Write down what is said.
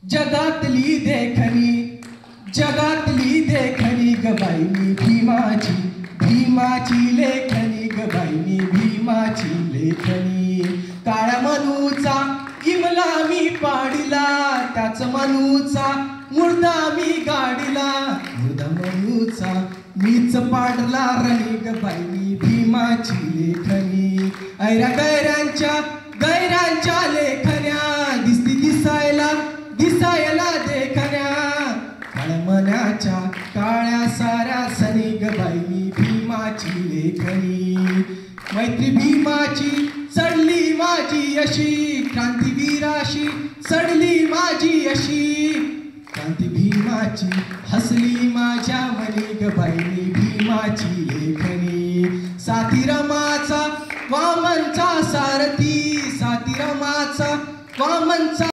जगातली देखणी ग बाई मी भीमाची, भीमाची लेखणी ग बाई मी भीमाची लेखणी। काळ्या मनूचा इमला मी पाडिला, त्याच मनूचा मुर्दा मी गाडिला, मुर्दा मनूचा मीच पाडला रणी ग बाई मी भीमाची लेखणी। ऐरा गैरांच्या लेखण्या दिसायला देखण्या, काळमनाच्या काळ्या साऱ्या सनी ग बाई मी भीमाची लेखणी। मैत्री भीमाची चढली माझी अशी, क्रांतीवीराशी चढली माझी अशी, क्रांती भीमाची हसली माझ्या मनी ग बाई मी भीमाची लेखणी। साथी रमाचा वामनचा सारथी, साथी रमाचा वामनचा